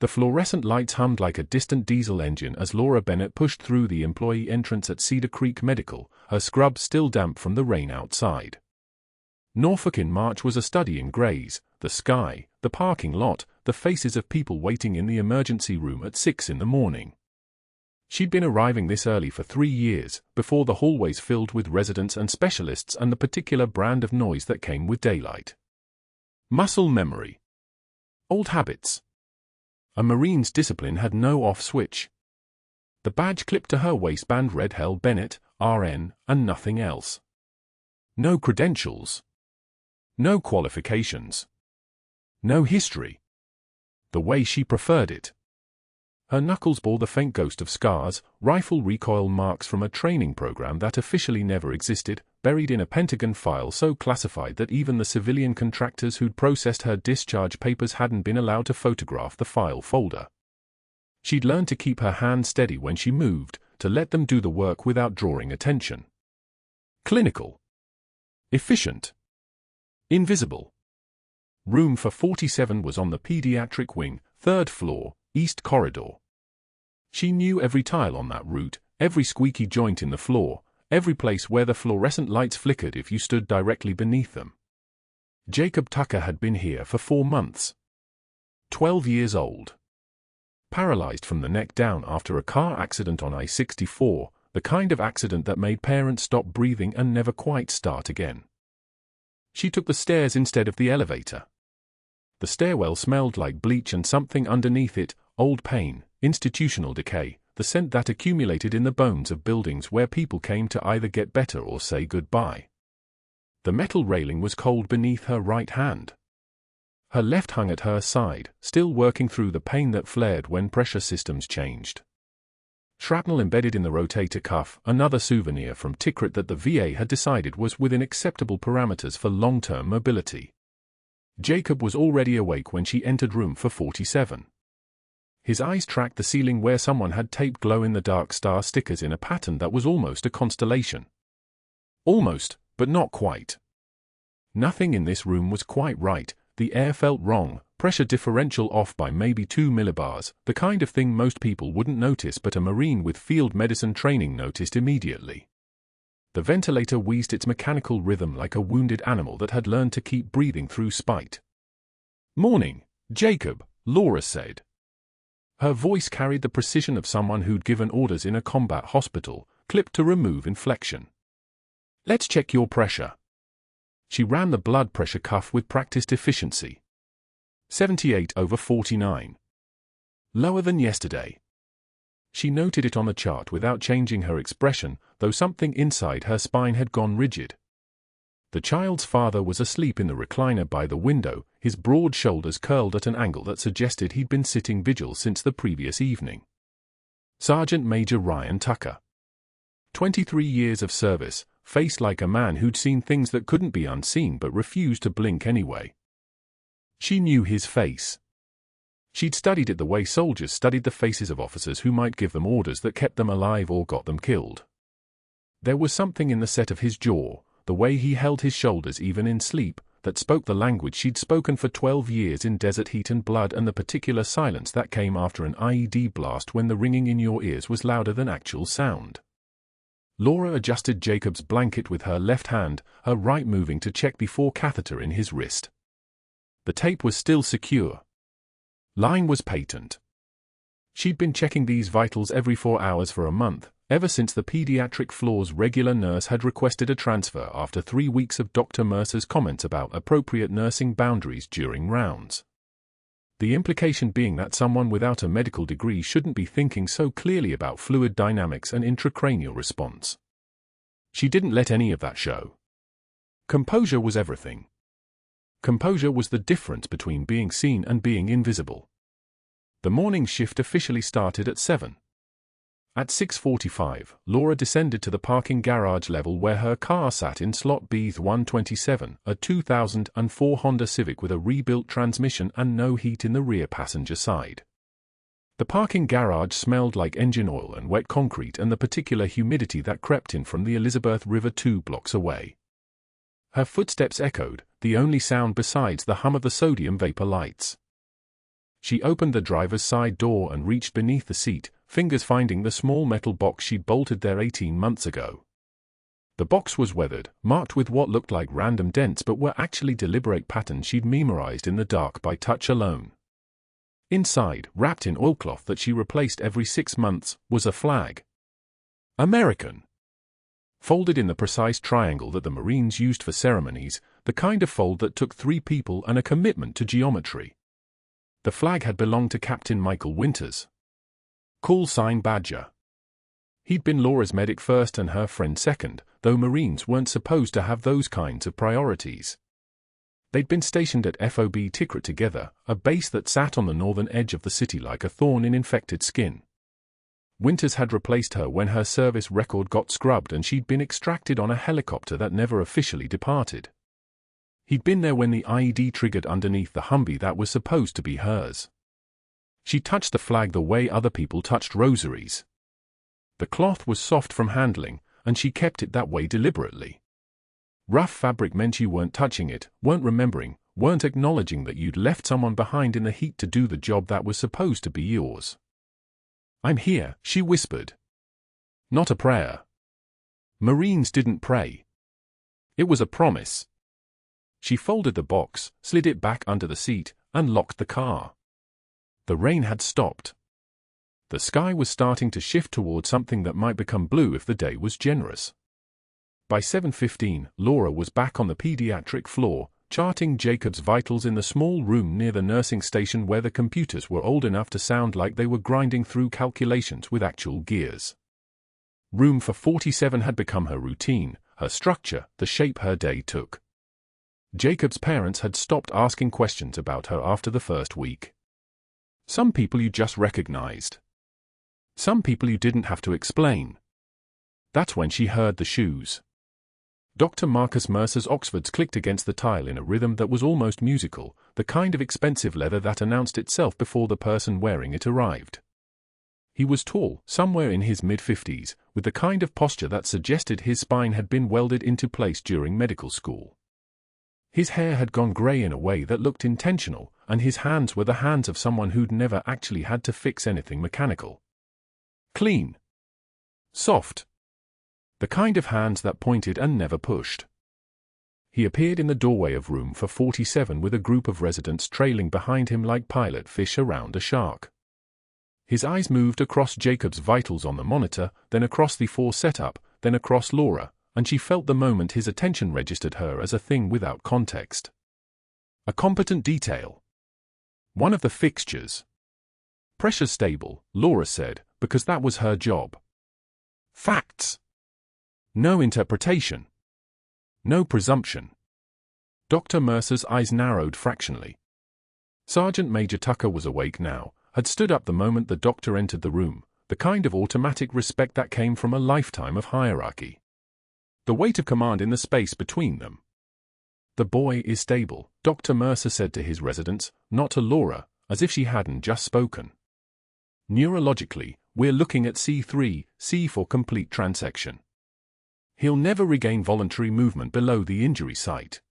The fluorescent lights hummed like a distant diesel engine as Laura Bennett pushed through the employee entrance at Cedar Creek Medical, her scrubs still damp from the rain outside. Norfolk in March was a study in grays, the sky, the parking lot, the faces of people waiting in the emergency room at 6 in the morning. She'd been arriving this early for 3 years, before the hallways filled with residents and specialists and the particular brand of noise that came with daylight. Muscle memory. Old habits. A Marine's discipline had no off switch. The badge clipped to her waistband read Hell Bennett, RN, and nothing else. No credentials. No qualifications. No history. The way she preferred it. Her knuckles bore the faint ghost of scars, rifle recoil marks from a training program that officially never existed, buried in a Pentagon file so classified that even the civilian contractors who'd processed her discharge papers hadn't been allowed to photograph the file folder. She'd learned to keep her hands steady when she moved, to let them do the work without drawing attention. Clinical. Efficient. Invisible. Room for 47 was on the pediatric wing, 3rd floor, East Corridor. She knew every tile on that route, every squeaky joint in the floor, every place where the fluorescent lights flickered if you stood directly beneath them. Jacob Tucker had been here for 4 months. 12 years old. Paralyzed from the neck down after a car accident on I-64, the kind of accident that made parents stop breathing and never quite start again. She took the stairs instead of the elevator. The stairwell smelled like bleach and something underneath it, old pain, institutional decay, the scent that accumulated in the bones of buildings where people came to either get better or say goodbye. The metal railing was cold beneath her right hand. Her left hung at her side, still working through the pain that flared when pressure systems changed. Shrapnel embedded in the rotator cuff, another souvenir from Tikrit that the VA had decided was within acceptable parameters for long-term mobility. Jacob was already awake when she entered room for 47. His eyes tracked the ceiling where someone had taped glow-in-the-dark star stickers in a pattern that was almost a constellation. Almost, but not quite. Nothing in this room was quite right. The air felt wrong, pressure differential off by maybe 2 millibars, the kind of thing most people wouldn't notice but a Marine with field medicine training noticed immediately. The ventilator wheezed its mechanical rhythm like a wounded animal that had learned to keep breathing through spite. "Morning, Jacob," Laura said. Her voice carried the precision of someone who'd given orders in a combat hospital, clipped to remove inflection. "Let's check your pressure." She ran the blood pressure cuff with practiced efficiency. 78/49. Lower than yesterday. She noted it on the chart without changing her expression, though something inside her spine had gone rigid. The child's father was asleep in the recliner by the window, his broad shoulders curled at an angle that suggested he'd been sitting vigil since the previous evening. Sergeant Major Ryan Tucker. 23 years of service, faced like a man who'd seen things that couldn't be unseen but refused to blink anyway. She knew his face. She'd studied it the way soldiers studied the faces of officers who might give them orders that kept them alive or got them killed. There was something in the set of his jaw, the way he held his shoulders even in sleep, that spoke the language she'd spoken for 12 years in desert heat and blood and the particular silence that came after an IED blast when the ringing in your ears was louder than actual sound. Laura adjusted Jacob's blanket with her left hand, her right moving to check the catheter in his wrist. The tape was still secure. Line was patent. She'd been checking these vitals every 4 hours for a month, ever since the pediatric floor's regular nurse had requested a transfer after 3 weeks of Dr. Mercer's comments about appropriate nursing boundaries during rounds. The implication being that someone without a medical degree shouldn't be thinking so clearly about fluid dynamics and intracranial response. She didn't let any of that show. Composure was everything. Composure was the difference between being seen and being invisible. The morning shift officially started at 7. At 6:45, Laura descended to the parking garage level where her car sat in slot B127, a 2004 Honda Civic with a rebuilt transmission and no heat in the rear passenger side. The parking garage smelled like engine oil and wet concrete and the particular humidity that crept in from the Elizabeth River 2 blocks away. Her footsteps echoed, the only sound besides the hum of the sodium vapor lights. She opened the driver's side door and reached beneath the seat, fingers finding the small metal box she'd bolted there 18 months ago. The box was weathered, marked with what looked like random dents but were actually deliberate patterns she'd memorized in the dark by touch alone. Inside, wrapped in oilcloth that she replaced every 6 months, was a flag. American. Folded in the precise triangle that the Marines used for ceremonies, the kind of fold that took 3 people and a commitment to geometry. The flag had belonged to Captain Michael Winters. Call sign Badger. He'd been Laura's medic first and her friend second, though Marines weren't supposed to have those kinds of priorities. They'd been stationed at FOB Tikrit together, a base that sat on the northern edge of the city like a thorn in infected skin. Winters had replaced her when her service record got scrubbed and she'd been extracted on a helicopter that never officially departed. He'd been there when the IED triggered underneath the Humvee that was supposed to be hers. She touched the flag the way other people touched rosaries. The cloth was soft from handling, and she kept it that way deliberately. Rough fabric meant you weren't touching it, weren't remembering, weren't acknowledging that you'd left someone behind in the heat to do the job that was supposed to be yours. "I'm here," she whispered. Not a prayer. Marines didn't pray. It was a promise. She folded the box, slid it back under the seat, and locked the car. The rain had stopped. The sky was starting to shift toward something that might become blue if the day was generous. By 7:15, Laura was back on the pediatric floor, charting Jacob's vitals in the small room near the nursing station where the computers were old enough to sound like they were grinding through calculations with actual gears. Room for 47 had become her routine, her structure, the shape her day took. Jacob's parents had stopped asking questions about her after the first week. Some people you just recognized. Some people you didn't have to explain. That's when she heard the shoes. Dr. Marcus Mercer's Oxfords clicked against the tile in a rhythm that was almost musical, the kind of expensive leather that announced itself before the person wearing it arrived. He was tall, somewhere in his mid-50s, with the kind of posture that suggested his spine had been welded into place during medical school. His hair had gone grey in a way that looked intentional, and his hands were the hands of someone who'd never actually had to fix anything mechanical. Clean. Soft. The kind of hands that pointed and never pushed. He appeared in the doorway of room for 47 with a group of residents trailing behind him like pilot fish around a shark. His eyes moved across Jacob's vitals on the monitor, then across the 4 setup, then across Laura, and she felt the moment his attention registered her as a thing without context. A competent detail. One of the fixtures. Pressure stable, Laura said, because that was her job. Facts. No interpretation. No presumption. Dr. Mercer's eyes narrowed fractionally. Sergeant Major Tucker was awake now, had stood up the moment the doctor entered the room, the kind of automatic respect that came from a lifetime of hierarchy. The weight of command in the space between them. The boy is stable, Dr. Mercer said to his residents, not to Laura, as if she hadn't just spoken. Neurologically, we're looking at C3, C for complete transection. He'll never regain voluntary movement below the injury site.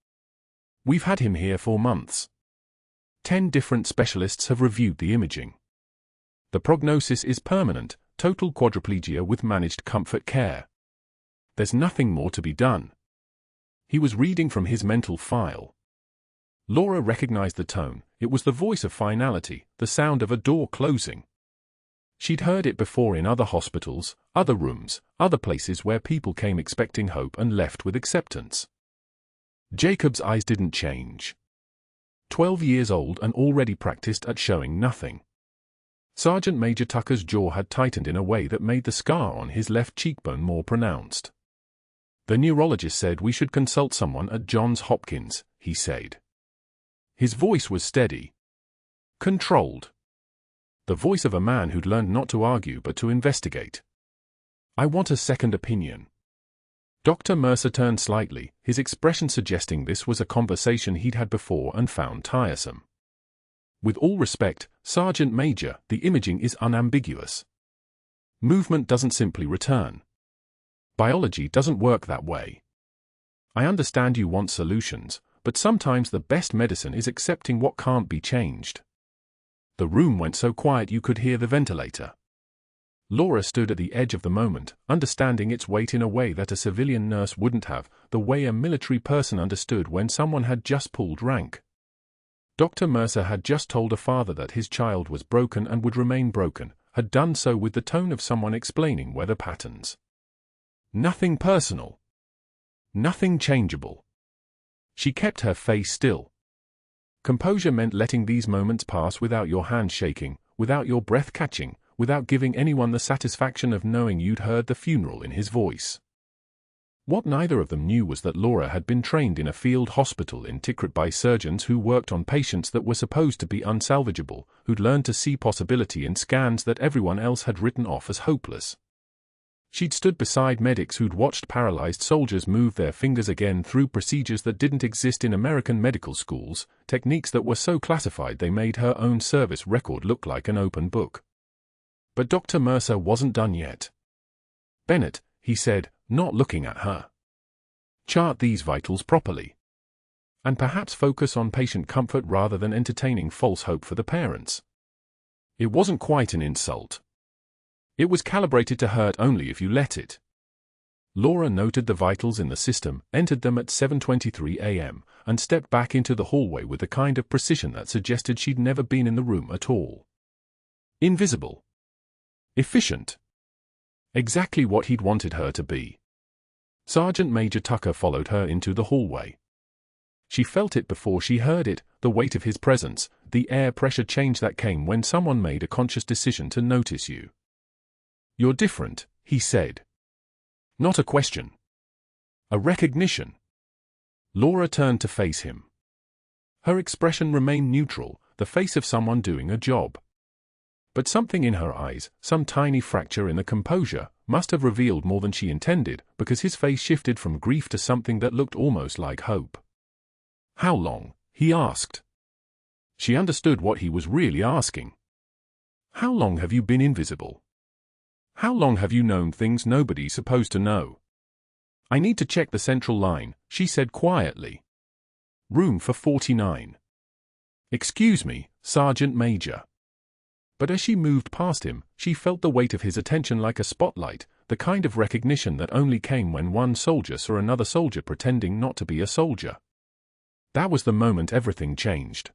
We've had him here for months. 10 different specialists have reviewed the imaging. The prognosis is permanent, total quadriplegia with managed comfort care. There's nothing more to be done. He was reading from his mental file. Laura recognized the tone. It was the voice of finality, the sound of a door closing. She'd heard it before in other hospitals, other rooms, other places where people came expecting hope and left with acceptance. Jacob's eyes didn't change. 12 years old and already practiced at showing nothing. Sergeant Major Tucker's jaw had tightened in a way that made the scar on his left cheekbone more pronounced. The neurologist said we should consult someone at Johns Hopkins, he said. His voice was steady. Controlled. The voice of a man who'd learned not to argue but to investigate. I want a second opinion. Dr. Mercer turned slightly, his expression suggesting this was a conversation he'd had before and found tiresome. With all respect, Sergeant Major, the imaging is unambiguous. Movement doesn't simply return. Biology doesn't work that way. I understand you want solutions, but sometimes the best medicine is accepting what can't be changed. The room went so quiet you could hear the ventilator. Laura stood at the edge of the moment, understanding its weight in a way that a civilian nurse wouldn't have, the way a military person understood when someone had just pulled rank. Dr. Mercer had just told a father that his child was broken and would remain broken, had done so with the tone of someone explaining weather patterns. Nothing personal. Nothing changeable. She kept her face still. Composure meant letting these moments pass without your hand shaking, without your breath catching, without giving anyone the satisfaction of knowing you'd heard the funeral in his voice. What neither of them knew was that Laura had been trained in a field hospital in Tikrit by surgeons who worked on patients that were supposed to be unsalvageable, who'd learned to see possibility in scans that everyone else had written off as hopeless. She'd stood beside medics who'd watched paralyzed soldiers move their fingers again through procedures that didn't exist in American medical schools, techniques that were so classified they made her own service record look like an open book. But Dr. Mercer wasn't done yet. "Bennett," he said, not looking at her. "Chart these vitals properly. And perhaps focus on patient comfort rather than entertaining false hope for the parents." It wasn't quite an insult. It was calibrated to hurt only if you let it. Laura noted the vitals in the system, entered them at 7:23 a.m., and stepped back into the hallway with the kind of precision that suggested she'd never been in the room at all. Invisible. Efficient. Exactly what he'd wanted her to be. Sergeant Major Tucker followed her into the hallway. She felt it before she heard it, the weight of his presence, the air pressure change that came when someone made a conscious decision to notice you. "You're different," he said. Not a question. A recognition. Laura turned to face him. Her expression remained neutral, the face of someone doing a job. But something in her eyes, some tiny fracture in the composure, must have revealed more than she intended, because his face shifted from grief to something that looked almost like hope. "How long?" he asked. She understood what he was really asking. "How long have you been invisible? How long have you known things nobody's supposed to know?" "I need to check the central line," she said quietly. "Room for 49. "Excuse me, Sergeant Major." But as she moved past him, she felt the weight of his attention like a spotlight, the kind of recognition that only came when one soldier saw another soldier pretending not to be a soldier. That was the moment everything changed.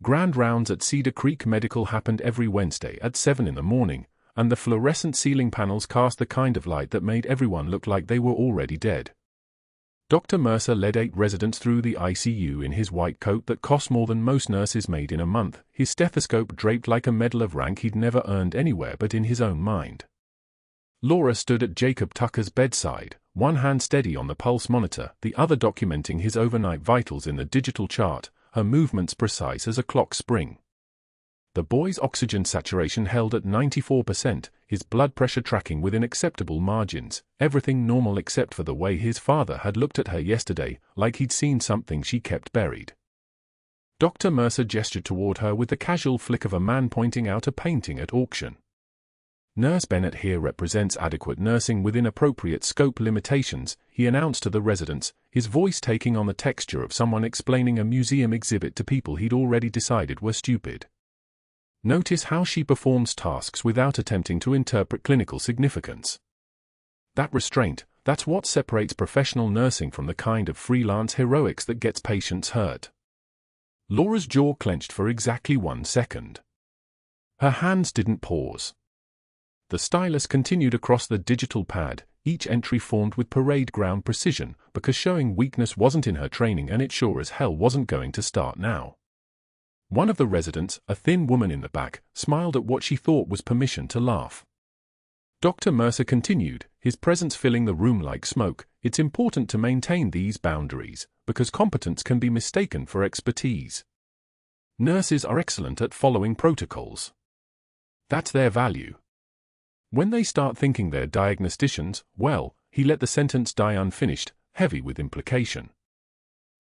Grand rounds at Cedar Creek Medical happened every Wednesday at 7 in the morning, and the fluorescent ceiling panels cast the kind of light that made everyone look like they were already dead. Dr. Mercer led 8 residents through the ICU in his white coat that cost more than most nurses made in a month, his stethoscope draped like a medal of rank he'd never earned anywhere but in his own mind. Laura stood at Jacob Tucker's bedside, one hand steady on the pulse monitor, the other documenting his overnight vitals in the digital chart, her movements precise as a clock spring. The boy's oxygen saturation held at 94%, his blood pressure tracking within acceptable margins, everything normal except for the way his father had looked at her yesterday, like he'd seen something she kept buried. Dr. Mercer gestured toward her with the casual flick of a man pointing out a painting at auction. "Nurse Bennett here represents adequate nursing within appropriate scope limitations," he announced to the residents, his voice taking on the texture of someone explaining a museum exhibit to people he'd already decided were stupid. "Notice how she performs tasks without attempting to interpret clinical significance. That restraint, that's what separates professional nursing from the kind of freelance heroics that gets patients hurt." Laura's jaw clenched for exactly 1 second. Her hands didn't pause. The stylus continued across the digital pad, each entry formed with parade ground precision, because showing weakness wasn't in her training and it sure as hell wasn't going to start now. One of the residents, a thin woman in the back, smiled at what she thought was permission to laugh. Dr. Mercer continued, his presence filling the room like smoke. "It's important to maintain these boundaries, because competence can be mistaken for expertise. Nurses are excellent at following protocols. That's their value. When they start thinking they're diagnosticians, well," he let the sentence die unfinished, heavy with implication.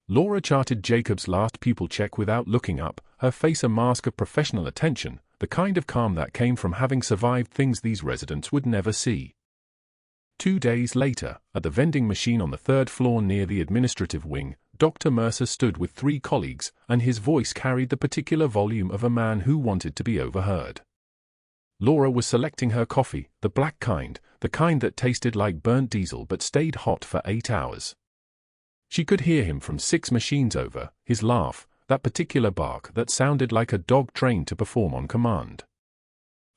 Laura charted Jacob's last pupil check without looking up, her face a mask of professional attention, the kind of calm that came from having survived things these residents would never see. 2 days later, at the vending machine on the 3rd floor near the administrative wing, Dr. Mercer stood with 3 colleagues, and his voice carried the particular volume of a man who wanted to be overheard. Laura was selecting her coffee, the black kind, the kind that tasted like burnt diesel but stayed hot for 8 hours. She could hear him from 6 machines over, his laugh, that particular bark that sounded like a dog trained to perform on command.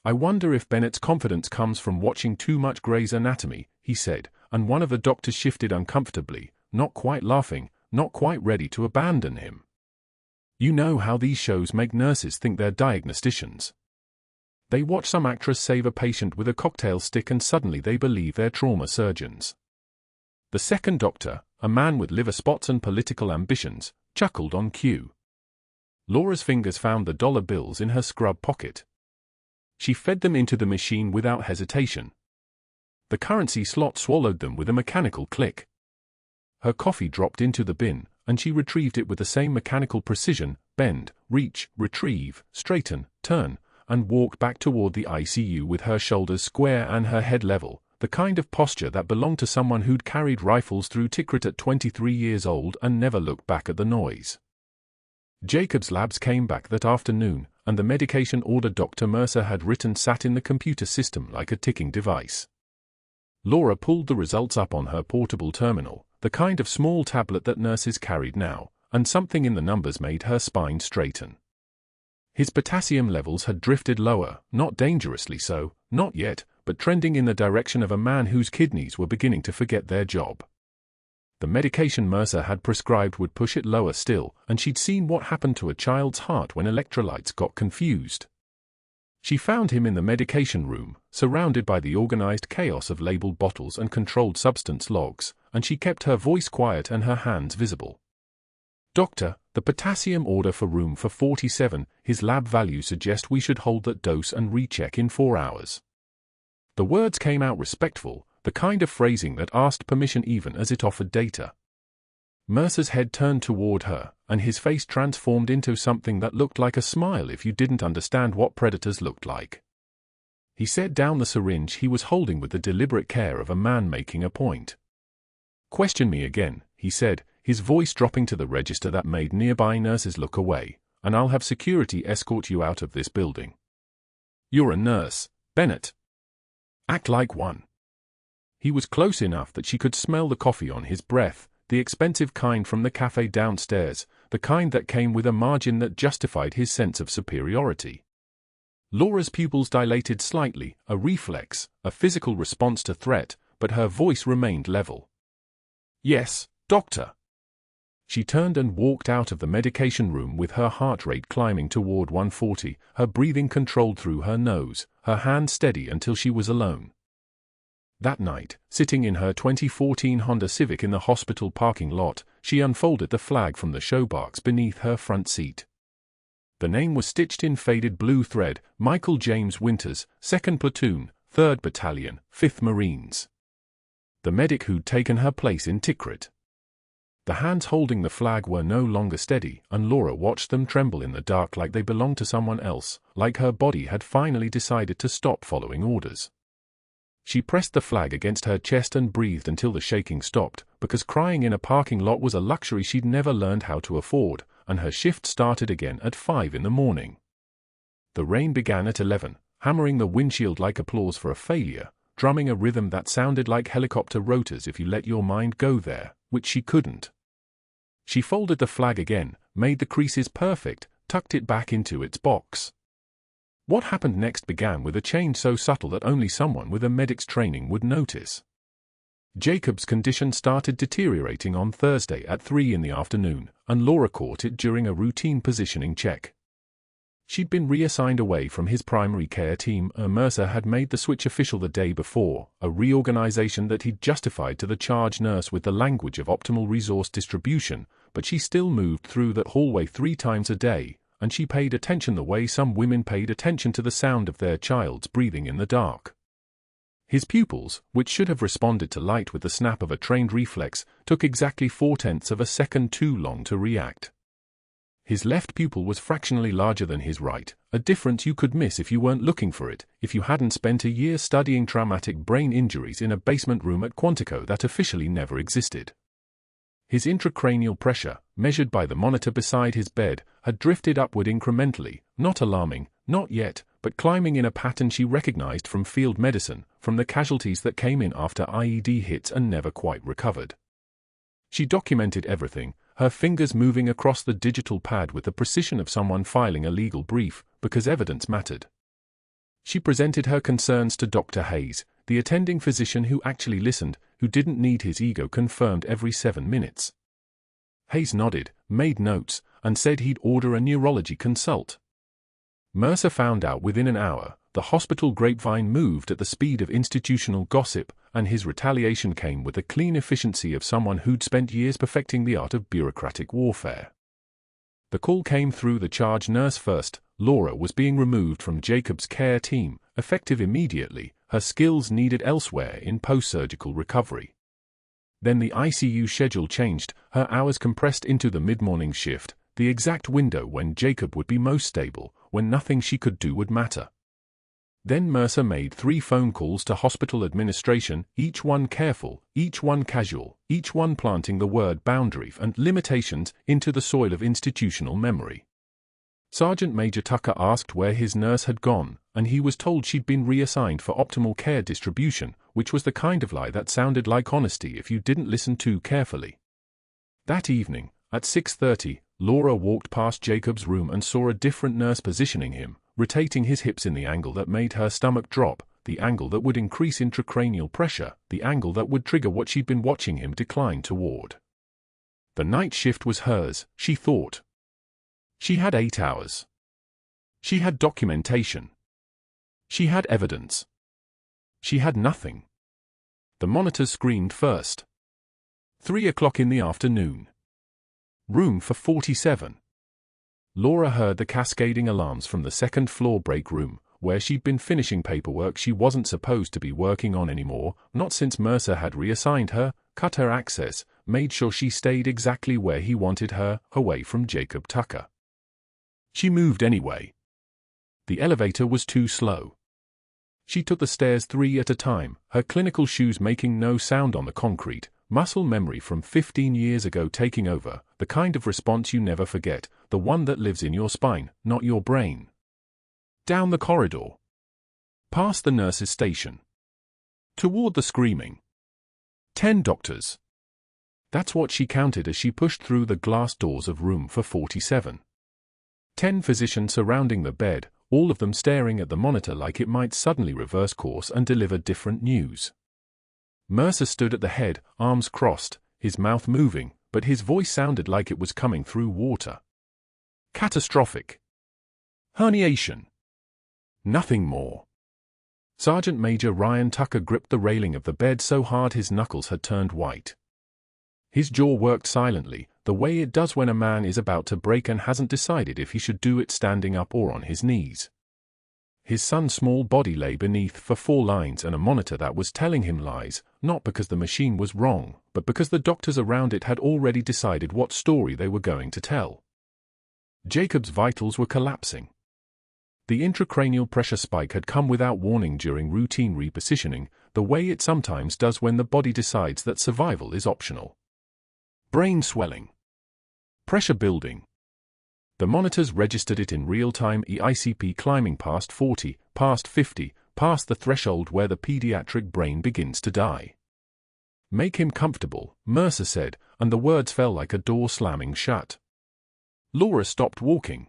"I wonder if Bennett's confidence comes from watching too much Grey's Anatomy," he said, and one of the doctors shifted uncomfortably, not quite laughing, not quite ready to abandon him. "You know how these shows make nurses think they're diagnosticians. They watch some actress save a patient with a cocktail stick and suddenly they believe they're trauma surgeons." The second doctor, a man with liver spots and political ambitions, chuckled on cue. Laura's fingers found the dollar bills in her scrub pocket. She fed them into the machine without hesitation. The currency slot swallowed them with a mechanical click. Her coffee dropped into the bin, and she retrieved it with the same mechanical precision, bend, reach, retrieve, straighten, turn, and walk back toward the ICU with her shoulders square and her head level, the kind of posture that belonged to someone who'd carried rifles through Tikrit at 23 years old and never looked back at the noise. Jacob's labs came back that afternoon, and the medication order Dr. Mercer had written sat in the computer system like a ticking device. Laura pulled the results up on her portable terminal, the kind of small tablet that nurses carried now, and something in the numbers made her spine straighten. His potassium levels had drifted lower, not dangerously so, not yet, but trending in the direction of a man whose kidneys were beginning to forget their job. The medication Mercer had prescribed would push it lower still, and she'd seen what happened to a child's heart when electrolytes got confused. She found him in the medication room, surrounded by the organized chaos of labeled bottles and controlled substance logs, and she kept her voice quiet and her hands visible. "Doctor, the potassium order for room for 47, his lab values suggest we should hold that dose and recheck in 4 hours." The words came out respectful, the kind of phrasing that asked permission even as it offered data. Mercer's head turned toward her, and his face transformed into something that looked like a smile if you didn't understand what predators looked like. He set down the syringe he was holding with the deliberate care of a man making a point. "Question me again," he said, his voice dropping to the register that made nearby nurses look away, "and I'll have security escort you out of this building. You're a nurse, Bennett. Act like one." He was close enough that she could smell the coffee on his breath, the expensive kind from the cafe downstairs, the kind that came with a margin that justified his sense of superiority. Laura's pupils dilated slightly, a reflex, a physical response to threat, but her voice remained level. "Yes, doctor." She turned and walked out of the medication room with her heart rate climbing toward 140, her breathing controlled through her nose, her hand steady until she was alone. That night, sitting in her 2014 Honda Civic in the hospital parking lot, she unfolded the flag from the showbox beneath her front seat. The name was stitched in faded blue thread, Michael James Winters, 2nd Platoon, 3rd Battalion, 5th Marines. The medic who'd taken her place in Tikrit. The hands holding the flag were no longer steady, and Laura watched them tremble in the dark like they belonged to someone else, like her body had finally decided to stop following orders. She pressed the flag against her chest and breathed until the shaking stopped, because crying in a parking lot was a luxury she'd never learned how to afford, and her shift started again at 5 in the morning. The rain began at 11, hammering the windshield like applause for a failure, drumming a rhythm that sounded like helicopter rotors if you let your mind go there, which she couldn't. She folded the flag again, made the creases perfect, tucked it back into its box. What happened next began with a change so subtle that only someone with a medic's training would notice. Jacob's condition started deteriorating on Thursday at 3 in the afternoon, and Laura caught it during a routine positioning check. She'd been reassigned away from his primary care team. Mercer had made the switch official the day before, a reorganization that he'd justified to the charge nurse with the language of optimal resource distribution, but she still moved through that hallway 3 times a day, and she paid attention the way some women paid attention to the sound of their child's breathing in the dark. His pupils, which should have responded to light with the snap of a trained reflex, took exactly 0.4 of a second too long to react. His left pupil was fractionally larger than his right, a difference you could miss if you weren't looking for it, if you hadn't spent a year studying traumatic brain injuries in a basement room at Quantico that officially never existed. His intracranial pressure, measured by the monitor beside his bed, had drifted upward incrementally, not alarming, not yet, but climbing in a pattern she recognized from field medicine, from the casualties that came in after IED hits and never quite recovered. She documented everything, her fingers moving across the digital pad with the precision of someone filing a legal brief, because evidence mattered. She presented her concerns to Dr. Hayes, the attending physician who actually listened, who didn't need his ego confirmed every 7 minutes. Hayes nodded, made notes, and said he'd order a neurology consult. Mercer found out within an hour. The hospital grapevine moved at the speed of institutional gossip, and his retaliation came with the clean efficiency of someone who'd spent years perfecting the art of bureaucratic warfare. The call came through the charge nurse first. Laura was being removed from Jacob's care team, effective immediately, her skills needed elsewhere in post-surgical recovery. Then the ICU schedule changed, her hours compressed into the mid-morning shift, the exact window when Jacob would be most stable, when nothing she could do would matter. Then Mercer made 3 phone calls to hospital administration, each one careful, each one casual, each one planting the word boundary and limitations into the soil of institutional memory. Sergeant Major Tucker asked where his nurse had gone, and he was told she'd been reassigned for optimal care distribution, which was the kind of lie that sounded like honesty if you didn't listen too carefully. That evening, at 6:30, Laura walked past Jacob's room and saw a different nurse positioning him, rotating his hips in the angle that made her stomach drop, the angle that would increase intracranial pressure, the angle that would trigger what she'd been watching him decline toward. The night shift was hers, she thought. She had 8 hours. She had documentation. She had evidence. She had nothing. The monitors screamed first. 3 o'clock in the afternoon. Room for 47. Laura heard the cascading alarms from the second-floor break room, where she'd been finishing paperwork she wasn't supposed to be working on anymore, not since Mercer had reassigned her, cut her access, made sure she stayed exactly where he wanted her, away from Jacob Tucker. She moved anyway. The elevator was too slow. She took the stairs 3 at a time, her clinical shoes making no sound on the concrete, muscle memory from 15 years ago taking over, the kind of response you never forget, the one that lives in your spine, not your brain. Down the corridor. Past the nurse's station. Toward the screaming. 10 doctors. That's what she counted as she pushed through the glass doors of room for 47. 10 physicians surrounding the bed, all of them staring at the monitor like it might suddenly reverse course and deliver different news. Mercer stood at the head, arms crossed, his mouth moving, but his voice sounded like it was coming through water. Catastrophic. Herniation. Nothing more. Sergeant Major Ryan Tucker gripped the railing of the bed so hard his knuckles had turned white. His jaw worked silently, the way it does when a man is about to break and hasn't decided if he should do it standing up or on his knees. His son's small body lay beneath for 4 lines and a monitor that was telling him lies, not because the machine was wrong, but because the doctors around it had already decided what story they were going to tell. Jacob's vitals were collapsing. The intracranial pressure spike had come without warning during routine repositioning, the way it sometimes does when the body decides that survival is optional. Brain swelling. Pressure building. The monitors registered it in real-time, EICP climbing past 40, past 50, past the threshold where the pediatric brain begins to die. Make him comfortable, Mercer said, and the words fell like a door slamming shut. Laura stopped walking.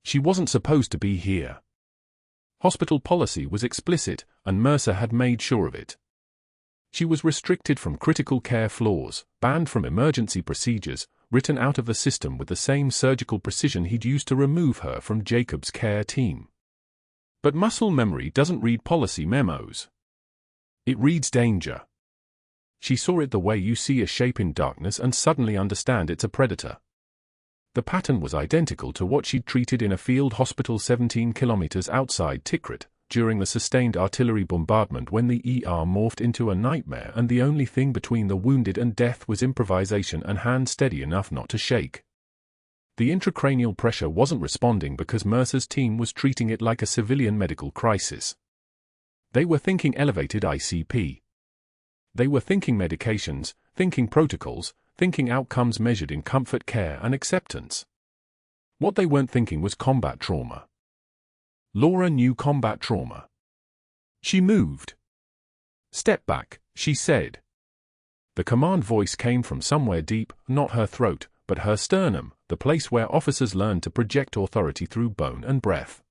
She wasn't supposed to be here. Hospital policy was explicit, and Mercer had made sure of it. She was restricted from critical care floors, banned from emergency procedures, written out of the system with the same surgical precision he'd used to remove her from Jacob's care team. But muscle memory doesn't read policy memos. It reads danger. She saw it the way you see a shape in darkness and suddenly understand it's a predator. The pattern was identical to what she'd treated in a field hospital 17 kilometers outside Tikrit, during the sustained artillery bombardment when the ER morphed into a nightmare and the only thing between the wounded and death was improvisation and hands steady enough not to shake. The intracranial pressure wasn't responding because Mercer's team was treating it like a civilian medical crisis. They were thinking elevated ICP. They were thinking medications, thinking protocols, thinking outcomes measured in comfort, care, and acceptance. What they weren't thinking was combat trauma. Laura knew combat trauma. She moved. "Step back," she said. The command voice came from somewhere deep, not her throat, but her sternum, the place where officers learn to project authority through bone and breath.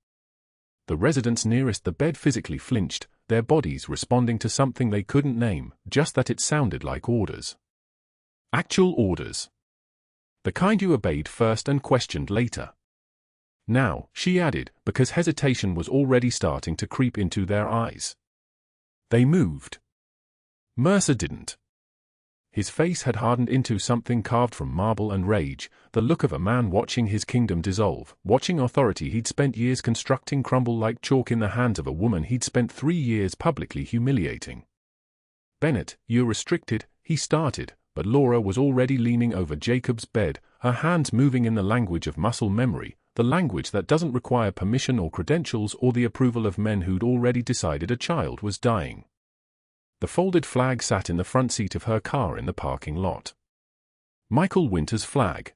The residents nearest the bed physically flinched, their bodies responding to something they couldn't name, just that it sounded like orders. Actual orders. The kind you obeyed first and questioned later. Now, she added, because hesitation was already starting to creep into their eyes. They moved. Mercer didn't. His face had hardened into something carved from marble and rage, the look of a man watching his kingdom dissolve, watching authority he'd spent years constructing crumble like chalk in the hands of a woman he'd spent 3 years publicly humiliating. "Bennett, you're restricted," he started, but Laura was already leaning over Jacob's bed, her hands moving in the language of muscle memory, the language that doesn't require permission or credentials or the approval of men who'd already decided a child was dying. The folded flag sat in the front seat of her car in the parking lot. Michael Winter's flag.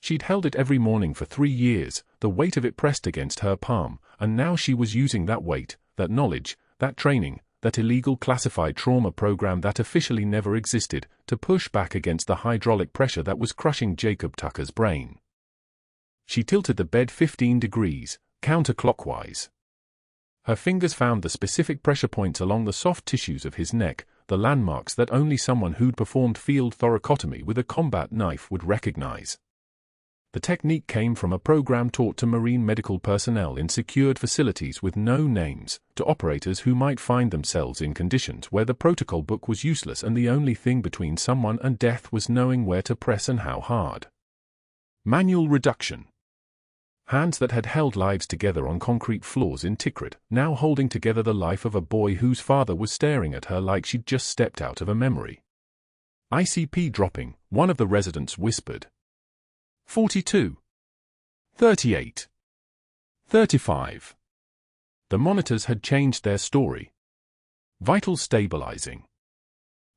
She'd held it every morning for 3 years, the weight of it pressed against her palm, and now she was using that weight, that knowledge, that training, that illegal classified trauma program that officially never existed, to push back against the hydraulic pressure that was crushing Jacob Tucker's brain. She tilted the bed 15 degrees, counterclockwise. Her fingers found the specific pressure points along the soft tissues of his neck, the landmarks that only someone who'd performed field thoracotomy with a combat knife would recognize. The technique came from a program taught to Marine medical personnel in secured facilities with no names, to operators who might find themselves in conditions where the protocol book was useless and the only thing between someone and death was knowing where to press and how hard. Manual reduction. Hands that had held lives together on concrete floors in Tikrit, now holding together the life of a boy whose father was staring at her like she'd just stepped out of a memory. ICP dropping, one of the residents whispered. 42. 38. 35. The monitors had changed their story. Vitals stabilizing.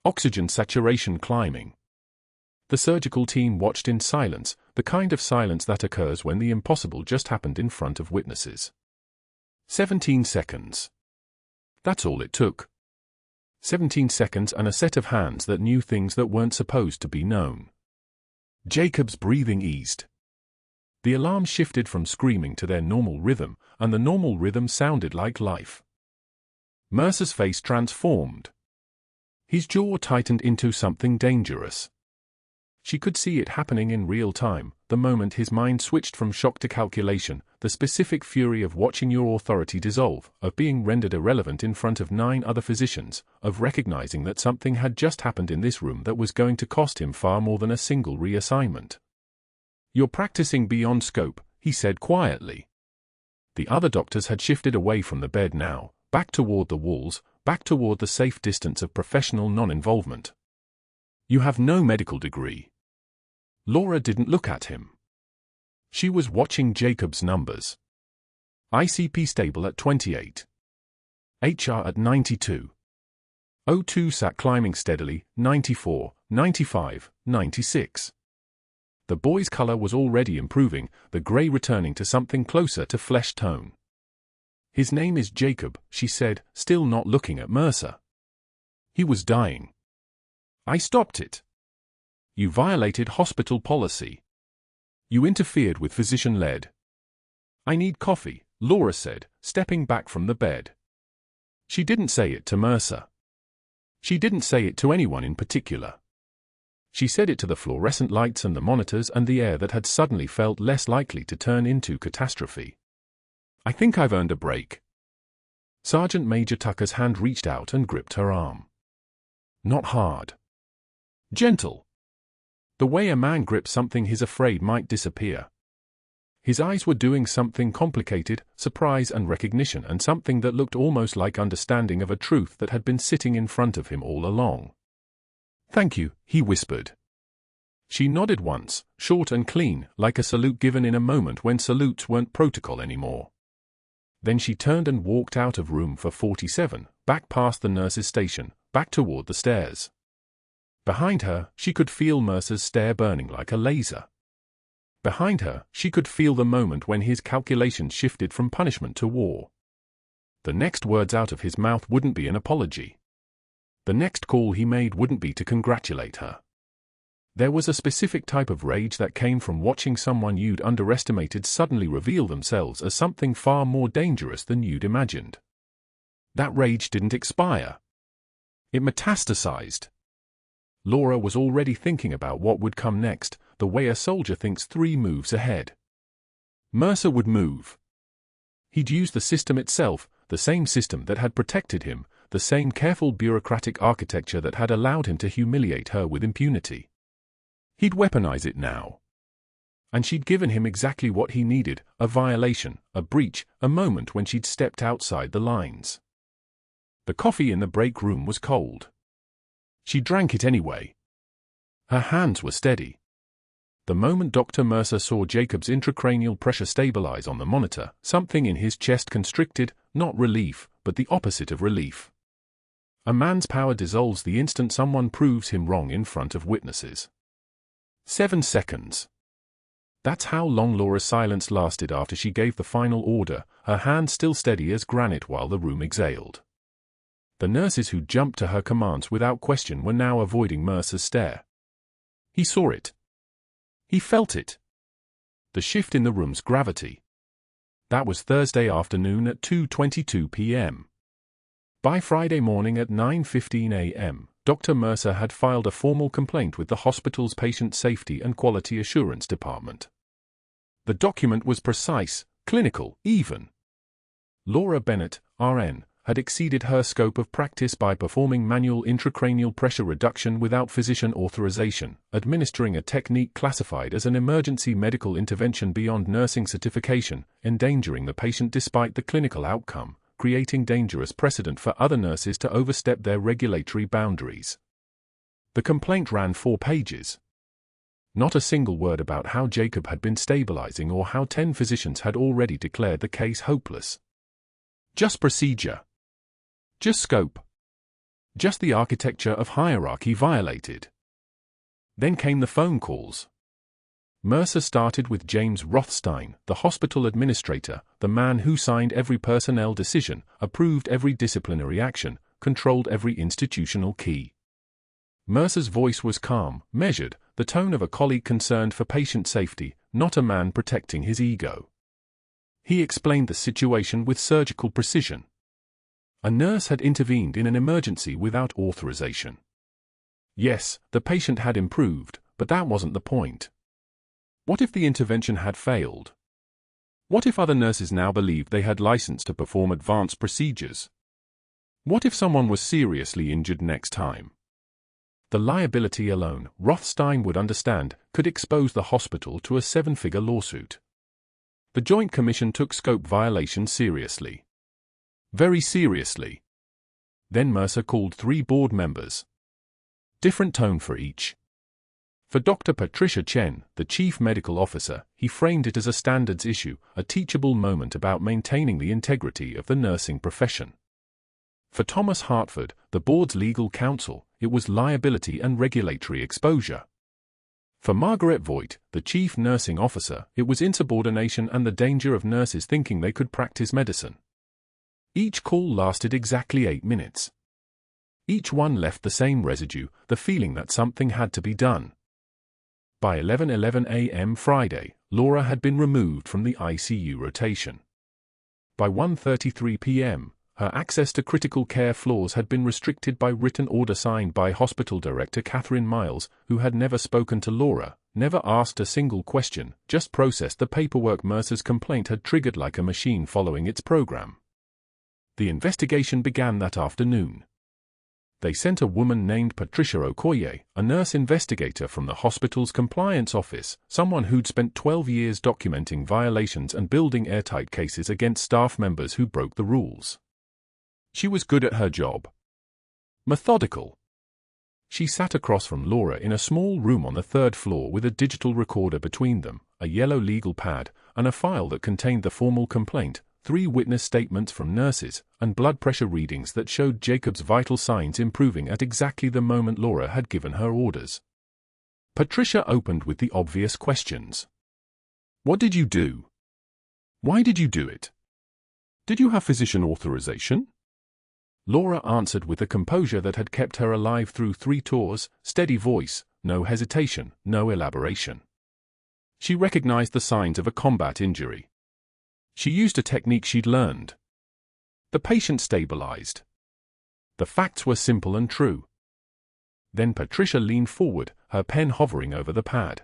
Oxygen saturation climbing. The surgical team watched in silence, the kind of silence that occurs when the impossible just happened in front of witnesses. 17 seconds. That's all it took. 17 seconds and a set of hands that knew things that weren't supposed to be known. Jacob's breathing eased. The alarm shifted from screaming to their normal rhythm, and the normal rhythm sounded like life. Mercer's face transformed. His jaw tightened into something dangerous. She could see it happening in real time, the moment his mind switched from shock to calculation, the specific fury of watching your authority dissolve, of being rendered irrelevant in front of 9 other physicians, of recognizing that something had just happened in this room that was going to cost him far more than a single reassignment. "You're practicing beyond scope," he said quietly. The other doctors had shifted away from the bed now, back toward the walls, back toward the safe distance of professional non-involvement. "You have no medical degree." Laura didn't look at him. She was watching Jacob's numbers. ICP stable at 28. HR at 92. O2 sat climbing steadily, 94, 95, 96. The boy's color was already improving, the gray returning to something closer to flesh tone. "His name is Jacob," she said, still not looking at Mercer. "He was dying. I stopped it. You violated hospital policy. You interfered with physician-led." "I need coffee," Laura said, stepping back from the bed. She didn't say it to Mercer. She didn't say it to anyone in particular. She said it to the fluorescent lights and the monitors and the air that had suddenly felt less likely to turn into catastrophe. "I think I've earned a break." Sergeant Major Tucker's hand reached out and gripped her arm. Not hard. Gentle. The way a man grips something he's afraid might disappear. His eyes were doing something complicated, surprise and recognition, and something that looked almost like understanding of a truth that had been sitting in front of him all along. "Thank you," he whispered. She nodded once, short and clean, like a salute given in a moment when salutes weren't protocol anymore. Then she turned and walked out of room for 47, back past the nurse's station, back toward the stairs. Behind her, she could feel Mercer's stare burning like a laser. Behind her, she could feel the moment when his calculations shifted from punishment to war. The next words out of his mouth wouldn't be an apology. The next call he made wouldn't be to congratulate her. There was a specific type of rage that came from watching someone you'd underestimated suddenly reveal themselves as something far more dangerous than you'd imagined. That rage didn't expire. It metastasized. Laura was already thinking about what would come next, the way a soldier thinks 3 moves ahead. Mercer would move. He'd use the system itself, the same system that had protected him, the same careful bureaucratic architecture that had allowed him to humiliate her with impunity. He'd weaponize it now. And she'd given him exactly what he needed, a violation, a breach, a moment when she'd stepped outside the lines. The coffee in the break room was cold. She drank it anyway. Her hands were steady. The moment Dr. Mercer saw Jacob's intracranial pressure stabilize on the monitor, something in his chest constricted, not relief, but the opposite of relief. A man's power dissolves the instant someone proves him wrong in front of witnesses. 7 seconds. That's how long Laura's silence lasted after she gave the final order, her hand still steady as granite while the room exhaled. The nurses who jumped to her commands without question were now avoiding Mercer's stare. He saw it. He felt it. The shift in the room's gravity. That was Thursday afternoon at 2:22 p.m. By Friday morning at 9:15 a.m., Dr. Mercer had filed a formal complaint with the hospital's Patient Safety and Quality Assurance Department. The document was precise, clinical, even. Laura Bennett, RN, had exceeded her scope of practice by performing manual intracranial pressure reduction without physician authorization, administering a technique classified as an emergency medical intervention beyond nursing certification, endangering the patient despite the clinical outcome, creating dangerous precedent for other nurses to overstep their regulatory boundaries. The complaint ran 4 pages. Not a single word about how Jacob had been stabilizing or how 10 physicians had already declared the case hopeless. Just procedure. Just scope. Just the architecture of hierarchy violated. Then came the phone calls. Mercer started with James Rothstein, the hospital administrator, the man who signed every personnel decision, approved every disciplinary action, controlled every institutional key. Mercer's voice was calm, measured, the tone of a colleague concerned for patient safety, not a man protecting his ego. He explained the situation with surgical precision. A nurse had intervened in an emergency without authorization. Yes, the patient had improved, but that wasn't the point. What if the intervention had failed? What if other nurses now believed they had license to perform advanced procedures? What if someone was seriously injured next time? The liability alone, Rothstein would understand, could expose the hospital to a 7-figure lawsuit. The Joint Commission took scope violations seriously. Very seriously. Then Mercer called 3 board members. Different tone for each. For Dr. Patricia Chen, the chief medical officer, he framed it as a standards issue, a teachable moment about maintaining the integrity of the nursing profession. For Thomas Hartford, the board's legal counsel, it was liability and regulatory exposure. For Margaret Voigt, the chief nursing officer, it was insubordination and the danger of nurses thinking they could practice medicine. Each call lasted exactly 8 minutes. Each one left the same residue, the feeling that something had to be done. By 11:11 a.m. Friday, Laura had been removed from the ICU rotation. By 1:33 p.m., her access to critical care floors had been restricted by written order signed by Hospital Director Catherine Miles, who had never spoken to Laura, never asked a single question, just processed the paperwork Mercer's complaint had triggered like a machine following its program. The investigation began that afternoon. They sent a woman named Patricia Okoye, a nurse investigator from the hospital's compliance office, someone who'd spent 12 years documenting violations and building airtight cases against staff members who broke the rules. She was good at her job. Methodical. She sat across from Laura in a small room on the 3rd floor with a digital recorder between them, a yellow legal pad, and a file that contained the formal complaint, 3 witness statements from nurses, and blood pressure readings that showed Jacob's vital signs improving at exactly the moment Laura had given her orders. Patricia opened with the obvious questions. What did you do? Why did you do it? Did you have physician authorization? Laura answered with the composure that had kept her alive through 3 tours, steady voice, no hesitation, no elaboration. She recognized the signs of a combat injury. She used a technique she'd learned. The patient stabilized. The facts were simple and true. Then Patricia leaned forward, her pen hovering over the pad.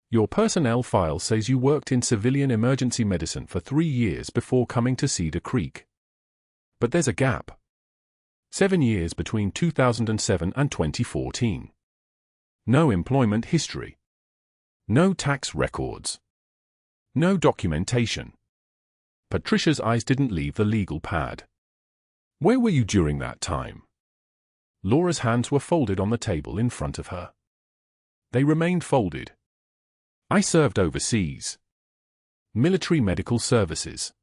Your personnel file says you worked in civilian emergency medicine for 3 years before coming to Cedar Creek. But there's a gap. 7 years between 2007 and 2014. No employment history. No tax records. No documentation. Patricia's eyes didn't leave the legal pad. Where were you during that time? Laura's hands were folded on the table in front of her. They remained folded. I served overseas. Military medical services.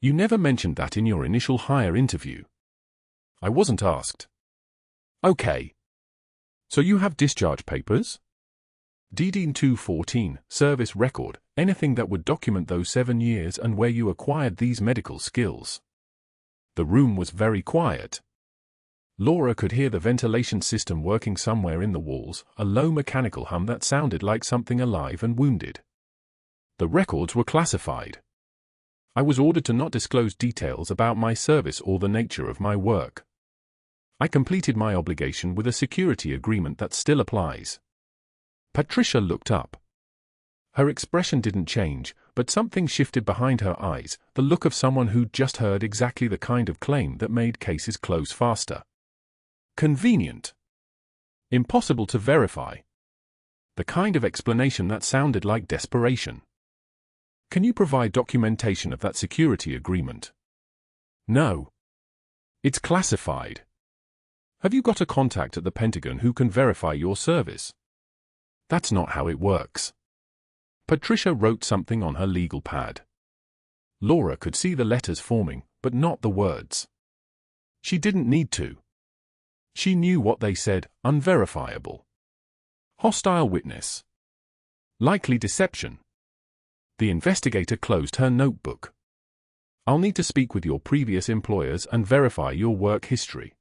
You never mentioned that in your initial hire interview. I wasn't asked. Okay. So you have discharge papers? DD 214, service record, anything that would document those 7 years and where you acquired these medical skills. The room was very quiet. Laura could hear the ventilation system working somewhere in the walls, a low mechanical hum that sounded like something alive and wounded. The records were classified. I was ordered to not disclose details about my service or the nature of my work. I completed my obligation with a security agreement that still applies. Patricia looked up. Her expression didn't change, but something shifted behind her eyes, the look of someone who'd just heard exactly the kind of claim that made cases close faster. Convenient. Impossible to verify. The kind of explanation that sounded like desperation. Can you provide documentation of that security agreement? No. It's classified. Have you got a contact at the Pentagon who can verify your service? That's not how it works. Patricia wrote something on her legal pad. Laura could see the letters forming, but not the words. She didn't need to. She knew what they said, unverifiable. Hostile witness. Likely deception. The investigator closed her notebook. I'll need to speak with your previous employers and verify your work history.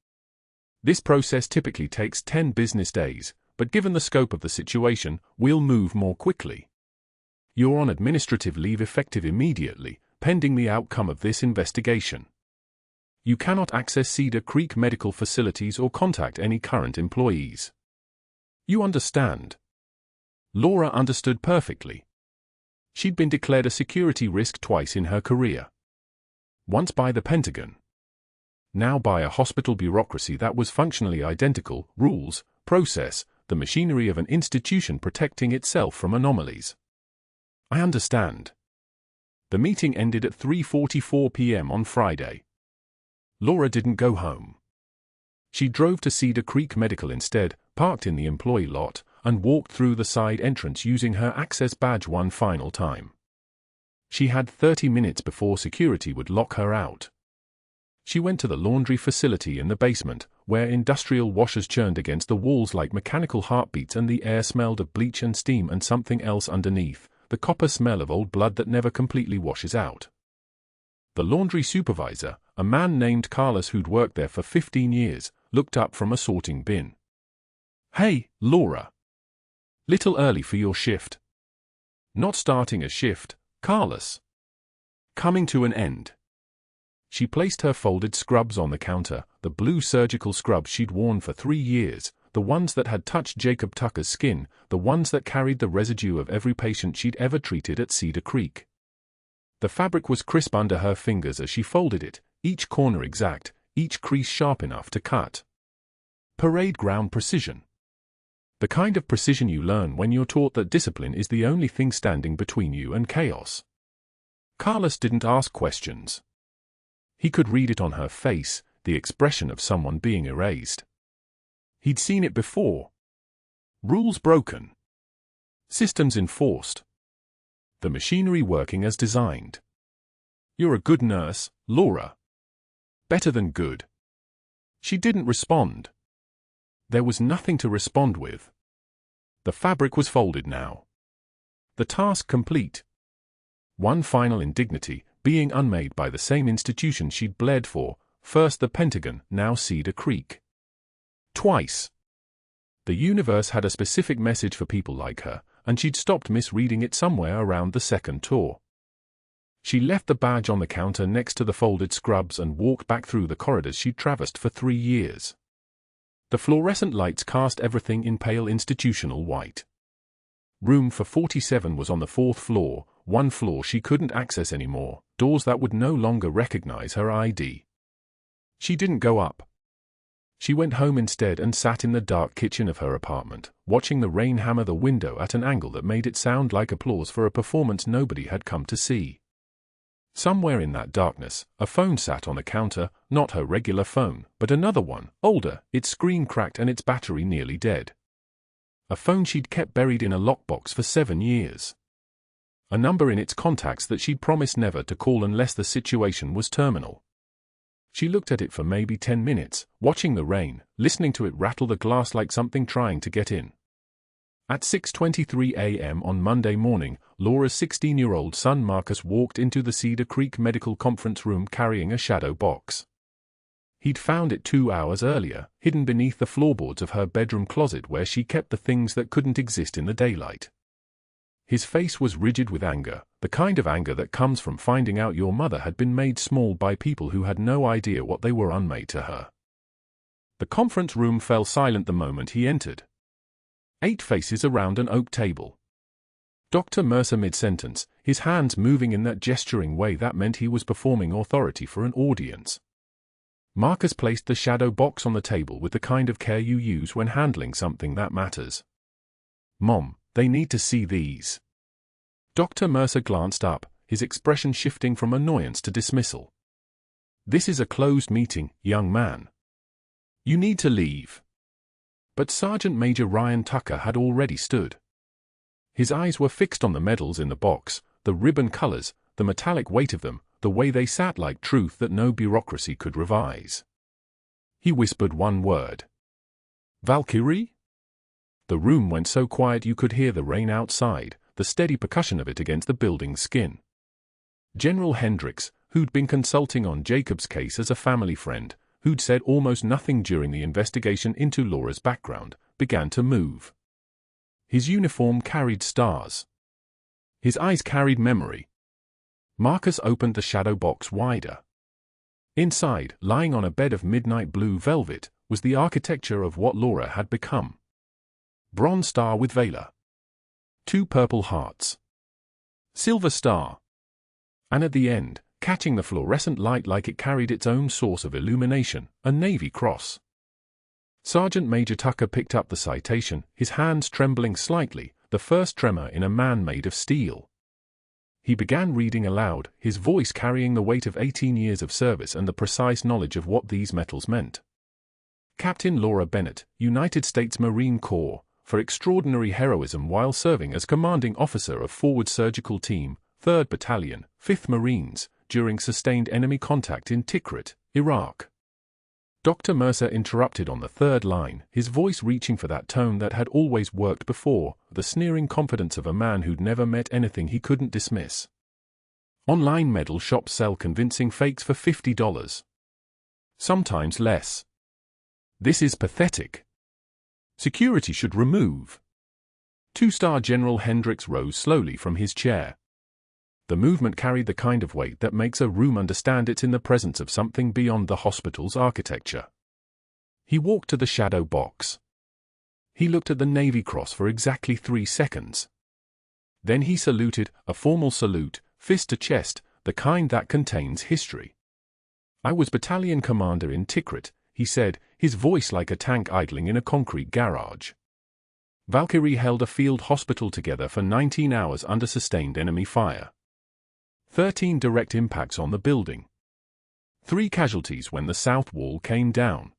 This process typically takes 10 business days, but given the scope of the situation, we'll move more quickly. You're on administrative leave effective immediately, pending the outcome of this investigation. You cannot access Cedar Creek Medical facilities or contact any current employees. You understand? Laura understood perfectly. She'd been declared a security risk twice in her career. Once by the Pentagon. Now by a hospital bureaucracy that was functionally identical, rules, process, the machinery of an institution protecting itself from anomalies. I understand. The meeting ended at 3:44 p.m. on Friday. Laura didn't go home. She drove to Cedar Creek Medical instead, parked in the employee lot, and walked through the side entrance using her access badge one final time. She had 30 minutes before security would lock her out. She went to the laundry facility in the basement, where industrial washers churned against the walls like mechanical heartbeats and the air smelled of bleach and steam and something else underneath, the copper smell of old blood that never completely washes out. The laundry supervisor, a man named Carlos who'd worked there for 15 years, looked up from a sorting bin. Hey, Laura. Little early for your shift. Not starting a shift, Carlos. Coming to an end. She placed her folded scrubs on the counter, the blue surgical scrubs she'd worn for 3 years, the ones that had touched Jacob Tucker's skin, the ones that carried the residue of every patient she'd ever treated at Cedar Creek. The fabric was crisp under her fingers as she folded it, each corner exact, each crease sharp enough to cut. Parade ground precision. The kind of precision you learn when you're taught that discipline is the only thing standing between you and chaos. Carlos didn't ask questions. He could read it on her face, the expression of someone being erased. He'd seen it before. Rules broken. Systems enforced. The machinery working as designed. You're a good nurse, Laura. Better than good. She didn't respond. There was nothing to respond with. The fabric was folded now. The task complete. One final indignity, being unmade by the same institution she'd bled for, first the Pentagon, now Cedar Creek. Twice. The universe had a specific message for people like her, and she'd stopped misreading it somewhere around the second tour. She left the badge on the counter next to the folded scrubs and walked back through the corridors she'd traversed for 3 years. The fluorescent lights cast everything in pale institutional white. Room for 47 was on the 4th floor, one floor she couldn't access anymore, doors that would no longer recognize her ID. She didn't go up. She went home instead and sat in the dark kitchen of her apartment, watching the rain hammer the window at an angle that made it sound like applause for a performance nobody had come to see. Somewhere in that darkness, a phone sat on the counter, not her regular phone, but another one, older, its screen cracked and its battery nearly dead. A phone she'd kept buried in a lockbox for 7 years. A number in its contacts that she'd promised never to call unless the situation was terminal. She looked at it for maybe 10 minutes, watching the rain, listening to it rattle the glass like something trying to get in. At 6:23 a.m. on Monday morning, Laura's 16-year-old son Marcus walked into the Cedar Creek Medical conference room carrying a shadow box. He'd found it 2 hours earlier, hidden beneath the floorboards of her bedroom closet where she kept the things that couldn't exist in the daylight. His face was rigid with anger, the kind of anger that comes from finding out your mother had been made small by people who had no idea what they were unmade to her. The conference room fell silent the moment he entered. 8 faces around an oak table. Dr. Mercer mid-sentence, his hands moving in that gesturing way that meant he was performing authority for an audience. Marcus placed the shadow box on the table with the kind of care you use when handling something that matters. "Mom, they need to see these." Dr. Mercer glanced up, his expression shifting from annoyance to dismissal. "This is a closed meeting, young man. You need to leave." But Sergeant Major Ryan Tucker had already stood. His eyes were fixed on the medals in the box, the ribbon colors, the metallic weight of them, the way they sat like truth that no bureaucracy could revise. He whispered one word. "Valkyrie?" The room went so quiet you could hear the rain outside, the steady percussion of it against the building's skin. General Hendricks, who'd been consulting on Jacob's case as a family friend, who'd said almost nothing during the investigation into Laura's background, began to move. His uniform carried stars. His eyes carried memory. Marcus opened the shadow box wider. Inside, lying on a bed of midnight blue velvet, was the architecture of what Laura had become. Bronze star with Valor. 2 purple hearts. Silver star. And at the end, catching the fluorescent light like it carried its own source of illumination, a Navy cross. Sergeant Major Tucker picked up the citation, his hands trembling slightly, the first tremor in a man made of steel. He began reading aloud, his voice carrying the weight of 18 years of service and the precise knowledge of what these metals meant. Captain Laura Bennett, United States Marine Corps, for extraordinary heroism while serving as commanding officer of Forward Surgical Team, 3rd Battalion, 5th Marines, during sustained enemy contact in Tikrit, Iraq. Dr. Mercer interrupted on the third line, his voice reaching for that tone that had always worked before, the sneering confidence of a man who'd never met anything he couldn't dismiss. Online medal shops sell convincing fakes for $50. Sometimes less. This is pathetic. Security should remove. 2-star General Hendricks rose slowly from his chair. The movement carried the kind of weight that makes a room understand it's in the presence of something beyond the hospital's architecture. He walked to the shadow box. He looked at the Navy Cross for exactly 3 seconds. Then he saluted, a formal salute, fist to chest, the kind that contains history. "I was battalion commander in Tikrit," he said, his voice like a tank idling in a concrete garage. "Valkyrie held a field hospital together for 19 hours under sustained enemy fire. 13 direct impacts on the building. 3 casualties when the south wall came down.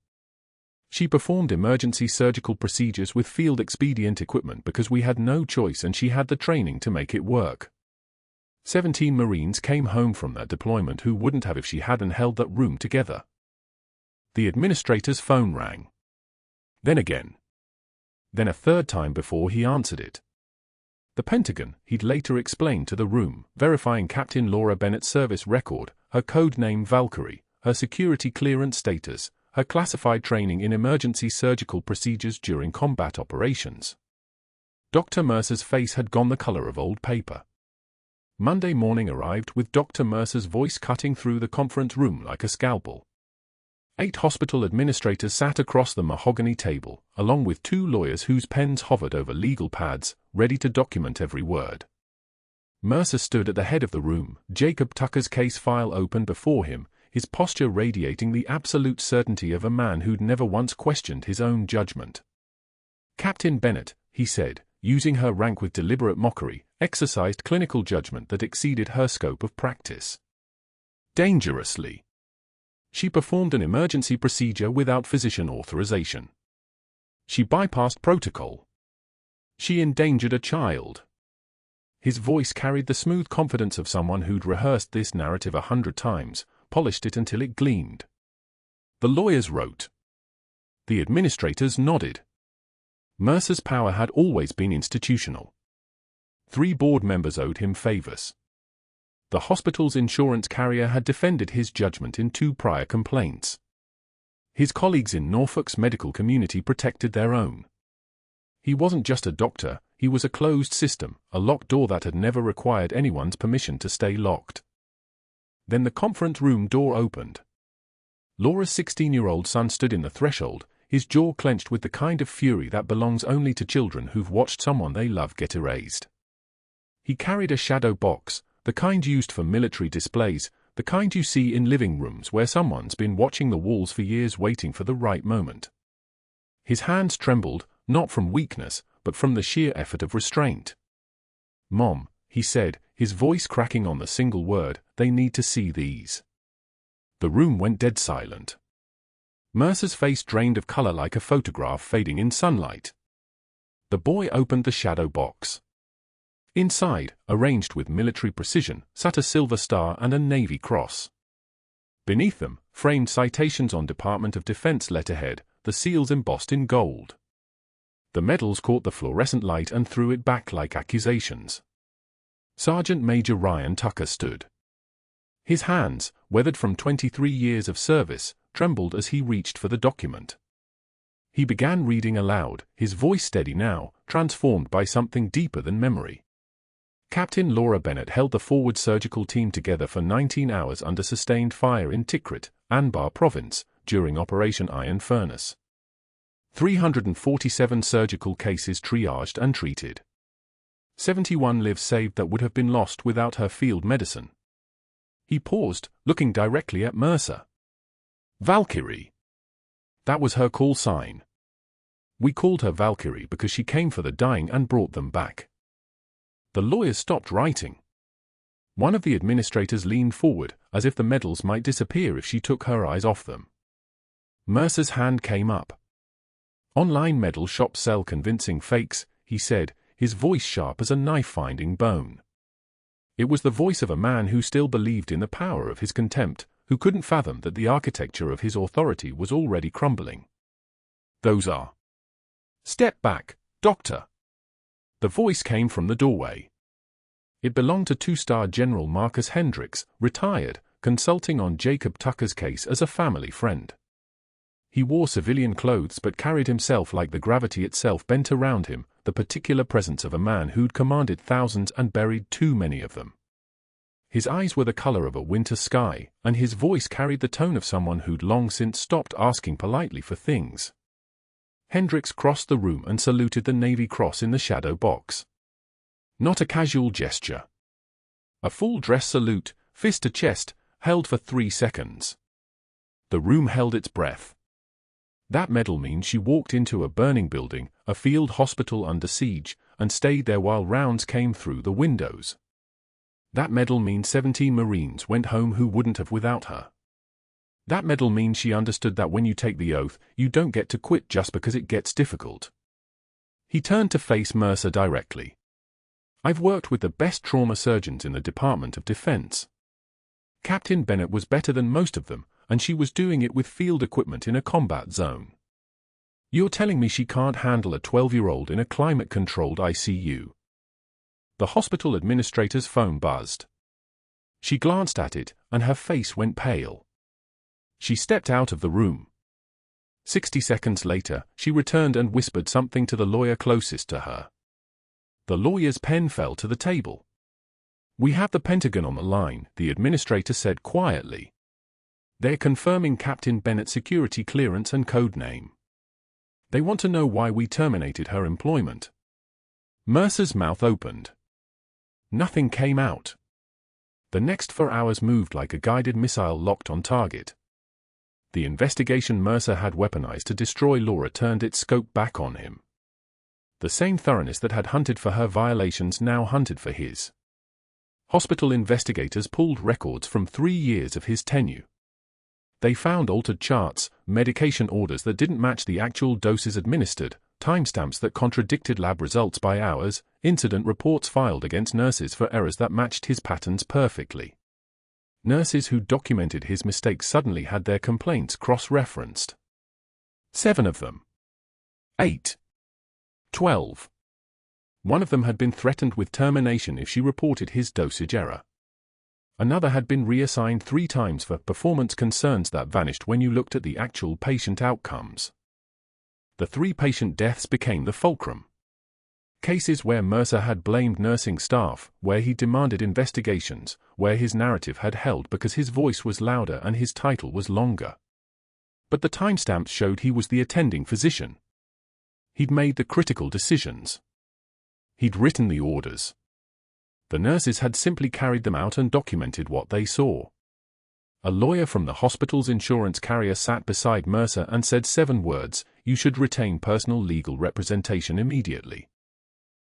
She performed emergency surgical procedures with field expedient equipment because we had no choice and she had the training to make it work. 17 Marines came home from that deployment who wouldn't have if she hadn't held that room together. The administrator's phone rang. Then again. Then a third time before he answered it. The Pentagon, he'd later explained to the room, verifying Captain Laura Bennett's service record, her code name Valkyrie, her security clearance status, her classified training in emergency surgical procedures during combat operations. Dr. Mercer's face had gone the color of old paper. Monday morning arrived with Dr. Mercer's voice cutting through the conference room like a scalpel. 8 hospital administrators sat across the mahogany table, along with 2 lawyers whose pens hovered over legal pads, ready to document every word. Mercer stood at the head of the room, Jacob Tucker's case file open before him, his posture radiating the absolute certainty of a man who'd never once questioned his own judgment. Captain Bennett, he said, using her rank with deliberate mockery, exercised clinical judgment that exceeded her scope of practice. Dangerously. She performed an emergency procedure without physician authorization. She bypassed protocol. She endangered a child. His voice carried the smooth confidence of someone who'd rehearsed this narrative 100 times, polished it until it gleamed. The lawyers wrote. The administrators nodded. Mercer's power had always been institutional. 3 board members owed him favors. The hospital's insurance carrier had defended his judgment in 2 prior complaints. His colleagues in Norfolk's medical community protected their own. He wasn't just a doctor, he was a closed system, a locked door that had never required anyone's permission to stay locked. Then the conference room door opened. Laura's 16-year-old son stood in the threshold, his jaw clenched with the kind of fury that belongs only to children who've watched someone they love get erased. He carried a shadow box, the kind used for military displays, the kind you see in living rooms where someone's been watching the walls for years waiting for the right moment. His hands trembled, not from weakness, but from the sheer effort of restraint. "Mom," he said, his voice cracking on the single word, "they need to see these." The room went dead silent. Mercer's face drained of color like a photograph fading in sunlight. The boy opened the shadow box. Inside, arranged with military precision, sat a silver star and a Navy cross. Beneath them, framed citations on Department of Defense letterhead, the seals embossed in gold. The medals caught the fluorescent light and threw it back like accusations. Sergeant Major Ryan Tucker stood. His hands, weathered from 23 years of service, trembled as he reached for the document. He began reading aloud, his voice steady now, transformed by something deeper than memory. Captain Laura Bennett held the forward surgical team together for 19 hours under sustained fire in Tikrit, Anbar Province, during Operation Iron Furnace. 347 surgical cases triaged and treated. 71 lives saved that would have been lost without her field medicine. He paused, looking directly at Mercer. Valkyrie. That was her call sign. We called her Valkyrie because she came for the dying and brought them back. The lawyers stopped writing. One of the administrators leaned forward, as if the medals might disappear if she took her eyes off them. Mercer's hand came up. Online medal shops sell convincing fakes, he said, his voice sharp as a knife-finding bone. It was the voice of a man who still believed in the power of his contempt, who couldn't fathom that the architecture of his authority was already crumbling. Those are. Step back, Doctor. The voice came from the doorway. It belonged to 2-star General Marcus Hendricks, retired, consulting on Jacob Tucker's case as a family friend. He wore civilian clothes but carried himself like the gravity itself bent around him, the particular presence of a man who'd commanded thousands and buried too many of them. His eyes were the color of a winter sky, and his voice carried the tone of someone who'd long since stopped asking politely for things. Hendricks crossed the room and saluted the Navy Cross in the shadow box. Not a casual gesture. A full-dress salute, fist to chest, held for 3 seconds. The room held its breath. That medal means she walked into a burning building, a field hospital under siege, and stayed there while rounds came through the windows. That medal means 17 Marines went home who wouldn't have without her. That medal means she understood that when you take the oath, you don't get to quit just because it gets difficult. He turned to face Mercer directly. I've worked with the best trauma surgeons in the Department of Defense. Captain Bennett was better than most of them, and she was doing it with field equipment in a combat zone. You're telling me she can't handle a 12-year-old in a climate-controlled ICU? The hospital administrator's phone buzzed. She glanced at it, and her face went pale. She stepped out of the room. 60 seconds later, she returned and whispered something to the lawyer closest to her. The lawyer's pen fell to the table. "We have the Pentagon on the line," the administrator said quietly. "They're confirming Captain Bennett's security clearance and code name. They want to know why we terminated her employment." Mercer's mouth opened. Nothing came out. The next 4 hours moved like a guided missile locked on target. The investigation Mercer had weaponized to destroy Laura turned its scope back on him. The same thoroughness that had hunted for her violations now hunted for his. Hospital investigators pulled records from 3 years of his tenure. They found altered charts, medication orders that didn't match the actual doses administered, timestamps that contradicted lab results by hours, incident reports filed against nurses for errors that matched his patterns perfectly. Nurses who documented his mistakes suddenly had their complaints cross-referenced. 7 of them. 8. 12. One of them had been threatened with termination if she reported his dosage error. Another had been reassigned 3 times for performance concerns that vanished when you looked at the actual patient outcomes. The 3 patient deaths became the fulcrum. Cases where Mercer had blamed nursing staff, where he demanded investigations, where his narrative had held because his voice was louder and his title was longer. But the timestamps showed he was the attending physician. He'd made the critical decisions. He'd written the orders. The nurses had simply carried them out and documented what they saw. A lawyer from the hospital's insurance carrier sat beside Mercer and said 7 words: "You should retain personal legal representation immediately."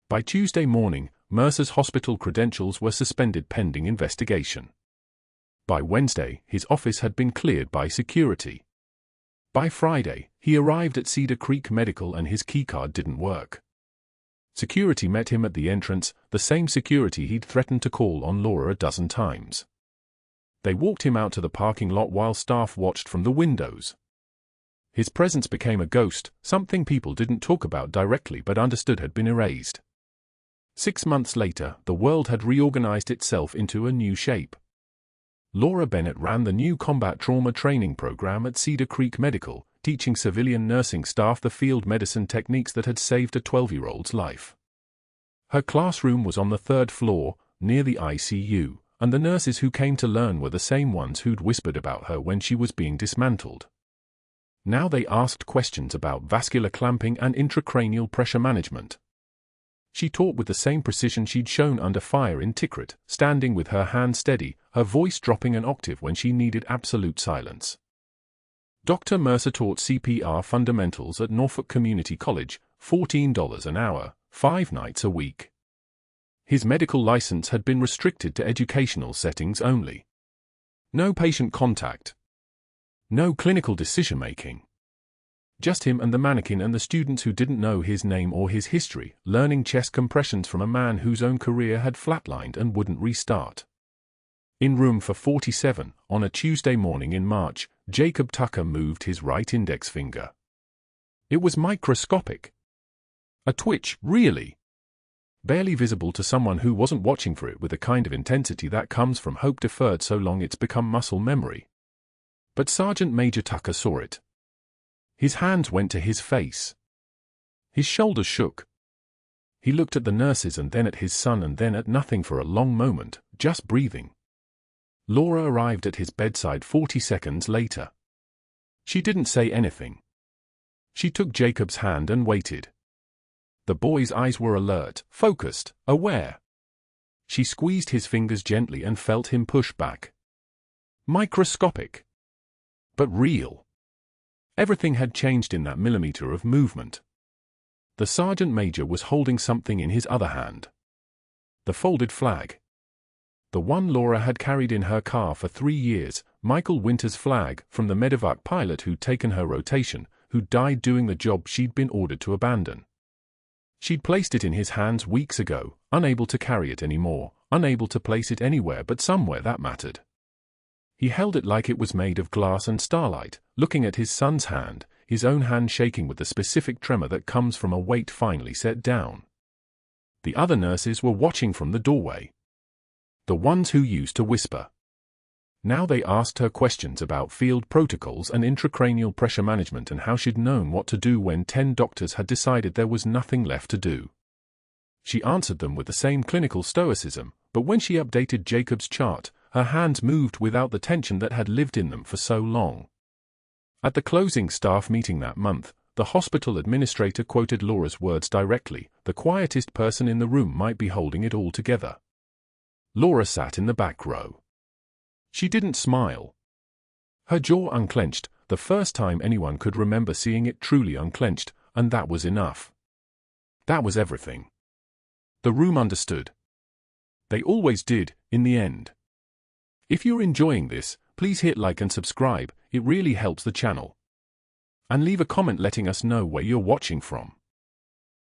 By Tuesday morning, Mercer's hospital credentials were suspended pending investigation. By Wednesday, his office had been cleared by security. By Friday, he arrived at Cedar Creek Medical and his keycard didn't work. Security met him at the entrance, the same security he'd threatened to call on Laura a dozen times. They walked him out to the parking lot while staff watched from the windows. His presence became a ghost, something people didn't talk about directly but understood had been erased. 6 months later, the world had reorganized itself into a new shape. Laura Bennett ran the new combat trauma training program at Cedar Creek Medical, teaching civilian nursing staff the field medicine techniques that had saved a 12-year-old's life. Her classroom was on the 3rd floor, near the ICU, and the nurses who came to learn were the same ones who'd whispered about her when she was being dismantled. Now they asked questions about vascular clamping and intracranial pressure management. She taught with the same precision she'd shown under fire in Tikrit, standing with her hand steady, her voice dropping an octave when she needed absolute silence. Dr. Mercer taught CPR fundamentals at Norfolk Community College, $14 an hour, 5 nights a week. His medical license had been restricted to educational settings only. No patient contact. No clinical decision-making. Just him and the mannequin and the students who didn't know his name or his history, learning chest compressions from a man whose own career had flatlined and wouldn't restart. In room 447, on a Tuesday morning in March, Jacob Tucker moved his right index finger. It was microscopic. A twitch, really. Barely visible to someone who wasn't watching for it with the kind of intensity that comes from hope deferred so long it's become muscle memory. But Sergeant Major Tucker saw it. His hands went to his face. His shoulders shook. He looked at the nurses and then at his son and then at nothing for a long moment, just breathing. Laura arrived at his bedside 40 seconds later. She didn't say anything. She took Jacob's hand and waited. The boy's eyes were alert, focused, aware. She squeezed his fingers gently and felt him push back. Microscopic. But real. Everything had changed in that millimeter of movement. The sergeant major was holding something in his other hand. The folded flag. The one Laura had carried in her car for 3 years, Michael Winter's flag, from the medevac pilot who'd taken her rotation, who died doing the job she'd been ordered to abandon. She'd placed it in his hands weeks ago, unable to carry it anymore, unable to place it anywhere but somewhere that mattered. He held it like it was made of glass and starlight, looking at his son's hand, his own hand shaking with the specific tremor that comes from a weight finally set down. The other nurses were watching from the doorway. The ones who used to whisper. Now they asked her questions about field protocols and intracranial pressure management and how she'd known what to do when 10 doctors had decided there was nothing left to do. She answered them with the same clinical stoicism, but when she updated Jacob's chart, her hands moved without the tension that had lived in them for so long. At the closing staff meeting that month, the hospital administrator quoted Laura's words directly: "The quietest person in the room might be holding it all together." Laura sat in the back row. She didn't smile. Her jaw unclenched, the first time anyone could remember seeing it truly unclenched, and that was enough. That was everything. The room understood. They always did, in the end. If you're enjoying this, please hit like and subscribe, it really helps the channel. And leave a comment letting us know where you're watching from.